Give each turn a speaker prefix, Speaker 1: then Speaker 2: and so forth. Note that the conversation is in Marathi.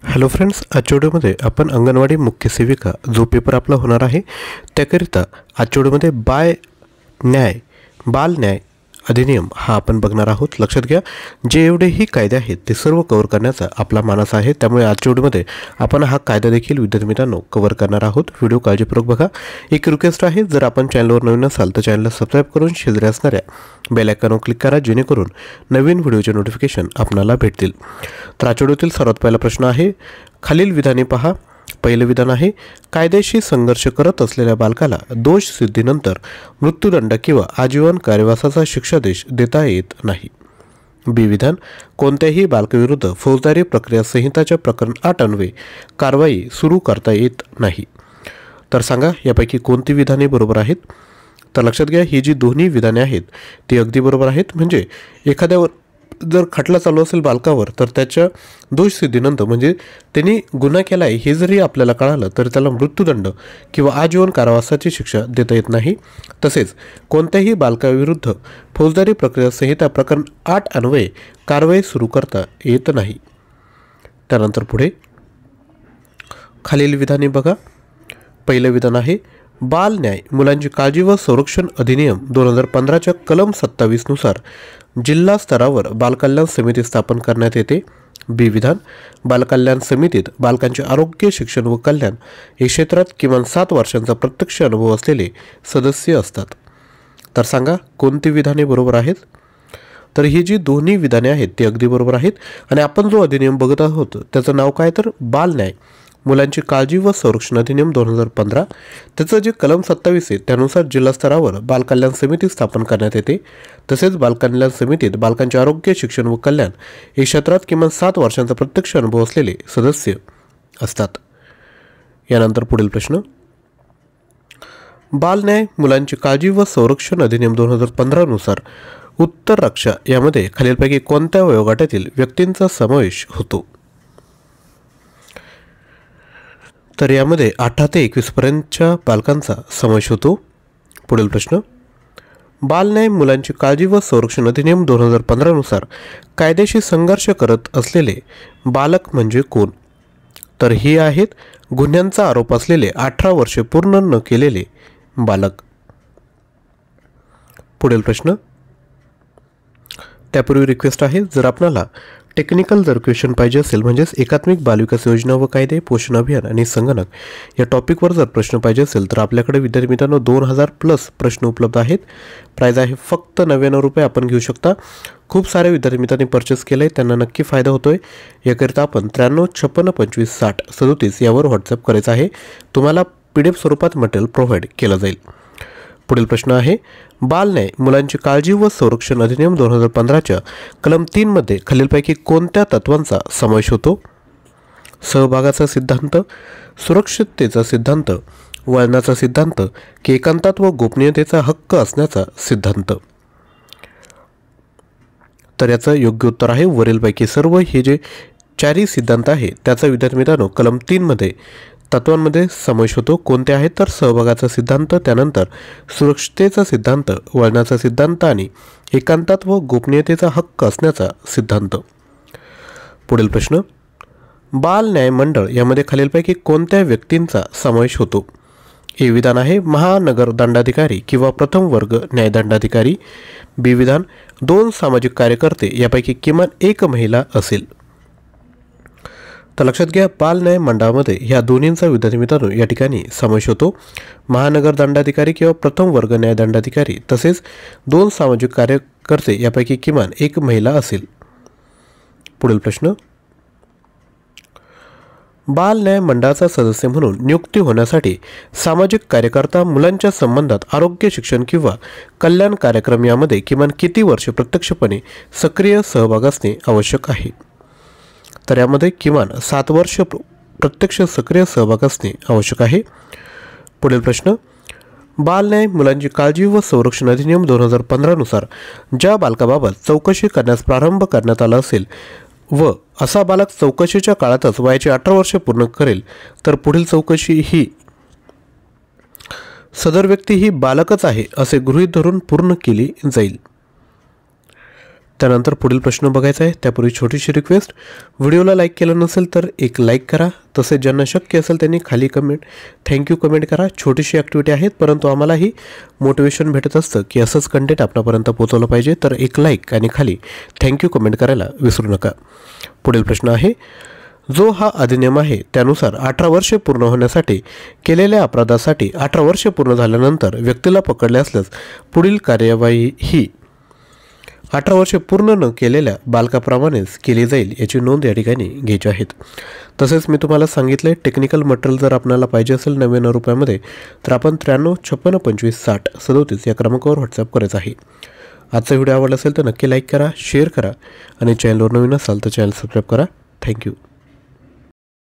Speaker 1: हॅलो फ्रेंड्स, आजच्या व्हिडिओमध्ये आपण अंगणवाडी मुख्य सेविका जो पेपर आपला होणार आहे त्याकरिता आजच्या व्हिडिओमध्ये बाल न्याय अधिनियम हा आपण बघणार आहोत। लक्षात घ्या, जे एवढेही कायदे आहेत ते सर्व कव्हर करण्याचा आपला मानस आहे, त्यामुळे आजच्या व्हिडिओमध्ये आपण हा कायदा देखील विद्यार्थी मित्रांनो कव्हर करणार आहोत। व्हिडिओ काळजीपूर्वक बघा। एक रिक्वेस्ट आहे, जर आपण चॅनलवर नवीन असाल तर चॅनलला सबस्क्राईब करून शेजारी असणाऱ्या बेल आयकॉनवर क्लिक करा, जेणेकरून नवीन व्हिडिओचे नोटिफिकेशन आपल्याला भेटतील। तर आजच्या व्हिडिओतील सर्वात पहिला प्रश्न आहे, खालील विधाने पहा। पहिले विधान आहे, कायदेशी संघर्ष करत असलेल्या बालकाला दोष सिद्धीनंतर मृत्यूदंड किंवा आजीवन कारावासाचा शिक्षादेश देता येत नाही। बी विधान, कोणत्याही बालकाविरुद्ध फौजदारी प्रक्रिया संहिताच्या प्रकरण 8 अन्वये कारवाई सुरू करता येत नाही। तर सांगा यापैकी कोणती विधाने बरोबर आहेत? तर लक्षात घ्या, ही जी दोन्ही विधाने आहेत ती अगदी बरोबर आहेत। म्हणजे एखाद्यावर जर खटला चालू असेल बालकावर, तर त्याच्या दोषसिद्धीनंतर म्हणजे त्यांनी गुन्हा केला आहे हे जरी आपल्याला कळालं तर त्याला मृत्यूदंड किंवा आजीवन कारावासाची शिक्षा देता येत नाही। तसेच कोणत्याही बालकाविरुद्ध फौजदारी प्रक्रिया संहिता प्रकरण 8 अन्वये कारवाई सुरू करता येत नाही। त्यानंतर पुढे खालील विधाने बघा। पहिलं विधान आहे, बाल न्याय मुलांची काळजी व संरक्षण अधिनियम 2015च्या कलम 27 नुसार जिल्हा स्तरावर बालकल्याण समिती स्थापन करण्यात येते। बी विधान, बालकल्याण समितीत बालकांचे आरोग्य, शिक्षण व कल्याण या क्षेत्रात किमान 7 वर्षांचा प्रत्यक्ष अनुभव असलेले सदस्य असतात। तर सांगा कोणती विधाने बरोबर आहेत? तर ही जी दोन्ही विधाने आहेत ती अगदी बरोबर आहेत। आणि आपण जो अधिनियम बघत आहोत त्याचं नाव काय, तर बाल न्याय मुलांची काळजी व संरक्षण अधिनियम 2015, त्याचं जे कलम 27 आहे त्यानुसार जिल्हा स्तरावर बालकल्याण समिती स्थापन करण्यात येते। तसेच बालकल्याण समितीत बालकांचे आरोग्य, शिक्षण व कल्याण या क्षेत्रात किमान 7 वर्षांचा प्रत्यक्ष अनुभव असलेले सदस्य असतात। यानंतर पुढील प्रश्न, बाल न्याय मुलांची काळजी व संरक्षण अधिनियम 2015 नुसार उत्तर रक्षा यामध्ये खालीलपैकी कोणत्या वयोगटातील व्यक्तींचा समावेश होतो? तर यामध्ये 18 ते 21 पर्यंतच्या बालकांचा समावेश होतो। पुढील प्रश्न, बाल न्याय मुलांची काळजी व संरक्षण अधिनियम 2015 नुसार कायदेशी संघर्ष करत असलेले बालक म्हणजे कोण? तर हे आहेत गुन्ह्यांचा आरोप असलेले 18 वर्षे पूर्ण न केलेले बालक। पुढील प्रश्न, त्यापूर्वी रिक्वेस्ट आहे, जर आपल्याला टेक्निकल जर क्वेश्चन पाहिजे असेल म्हणजेच एकात्मिक बालविकास योजना व कायदे, पोषण अभियान आणि संगणक या टॉपिकवर जर प्रश्न पाहिजे असेल तर आपल्याकडे विद्यार्थी मित्रांनो 2000+ प्रश्न उपलब्ध आहेत। प्राइस आहे फक्त 99 रुपये, आपण घेऊ शकता। खूप सारे विद्यार्थी मित्रांनी परचेस केलं आहे, त्यांना नक्की फायदा होतोय। याकरिता आपण 93 56 25 60 37 यावर व्हॉट्सअप करायचं आहे। तुम्हाला PDF स्वरूपात मटेरियल प्रोव्हाइड केलं जाईल। पुढील प्रश्न आहे, बाल न्याय मुलांची काळजी व संरक्षण अधिनियम 2015च्या कलम 3 मध्ये खालीलपैकी कोणत्या तत्वांचा समावेश होतो? सहभागाचा सिद्धांत, सुरक्षिततेचा सिद्धांत, वळणाचा सिद्धांत की एकांतात व गोपनीयतेचा हक्क असण्याचा सिद्धांत? तर याचं योग्य उत्तर आहे वरीलपैकी सर्व। हे जे 4 सिद्धांत आहे त्याचा विद्यार्थी मित्रांनो कलम 3 मध्ये तत्वांमध्ये समावेश होतो। कोणते आहेत तर सहभागाचा सिद्धांत, त्यानंतर सुरक्षिततेचा सिद्धांत, वळणाचा सिद्धांत आणि एकांतात व गोपनीयतेचा हक्क असण्याचा सिद्धांत। पुढील प्रश्न, बाल न्याय मंडळ यामध्ये खालीलपैकी कोणत्या व्यक्तींचा समावेश होतो? ए विधान आहे, महानगर दंडाधिकारी किंवा प्रथम वर्ग न्यायदंडाधिकारी। बी विधान, 2 सामाजिक कार्यकर्ते यापैकी किमान 1 महिला असेल। तर लक्षात घ्या, बाल न्याय मंडळामध्ये ह्या दोन्हींचा विद्यार्थी मित्रांनो या ठिकाणी समावेश होतो, महानगर दंडाधिकारी किंवा प्रथम वर्ग न्यायदंडाधिकारी, तसेच 2 सामाजिक कार्यकर्ते यापैकी किमान 1 महिला असेल। पुढील प्रश्न, बाल न्याय मंडळाचा सदस्य म्हणून नियुक्ती होण्यासाठी सामाजिक कार्यकर्ता मुलांच्या संबंधात आरोग्य, शिक्षण किंवा कल्याण कार्यक्रम यामध्ये किमान किती वर्षे प्रत्यक्षपणे सक्रिय सहभाग असणे आवश्यक आहे? तर यामध्ये किमान 7 वर्ष प्रत्यक्ष सक्रिय सहभाग असणे आवश्यक आहे। पुढील प्रश्न, बाल न्याय मुलांची काळजी व संरक्षण अधिनियम 2015 नुसार ज्या बालकाबाबत चौकशी करण्यास प्रारंभ करण्यात आला असेल व असा बालक चौकशीच्या काळातच वयाची 18 वर्षे पूर्ण करेल तर पुढील चौकशी ही सदर व्यक्ती ही बालकच आहे असे गृहीत धरून पूर्ण केली जाईल। त्यानंतर पुढील प्रश्न बघायचा आहे. त्यापूर्वी छोटीशी रिक्वेस्ट, व्हिडिओला लाईक केलं नसेल तर एक लाईक करा. तसेच ज्यांना शक्य असेल त्यांनी खाली थँक्यू कमेंट करा. छोटीशी ॲक्टिव्हिटी आहेत, परंतु आम्हालाही मोटिवेशन भेटत असतं की असंच कंटेंट आपल्यापर्यंत पोहोचवलं पाहिजे. तर एक लाईक आणि खाली थँक्यू कमेंट करायला विसरू नका. पुढील प्रश्न आहे, जो हा अधिनियम आहे त्यानुसार 18 वर्षे पूर्ण होण्यासाठी केलेल्या अपराधासाठी 18 वर्षे पूर्ण झाल्यानंतर व्यक्तीला पकडले असल्यास पुढील कार्यवाही ही 18 वर्षे पूर्ण न केलेल्या बालकाप्रमाणेच केली जाईल, याची नोंद या ठिकाणी घ्यायची आहेत. तसेच मी तुम्हाला सांगितले, टेक्निकल मटेरियल जर आपल्याला पाहिजे असेल 99 रुपयामध्ये तर आपण 93 56 25 60 37 या क्रमांकावर व्हॉट्सअप करायचं आहे. आजचा व्हिडिओ आवडला असेल तर नक्की लाईक करा, शेअर करा आणि चॅनलवर नवीन असाल तर चॅनल सबस्क्राईब करा. थँक्यू.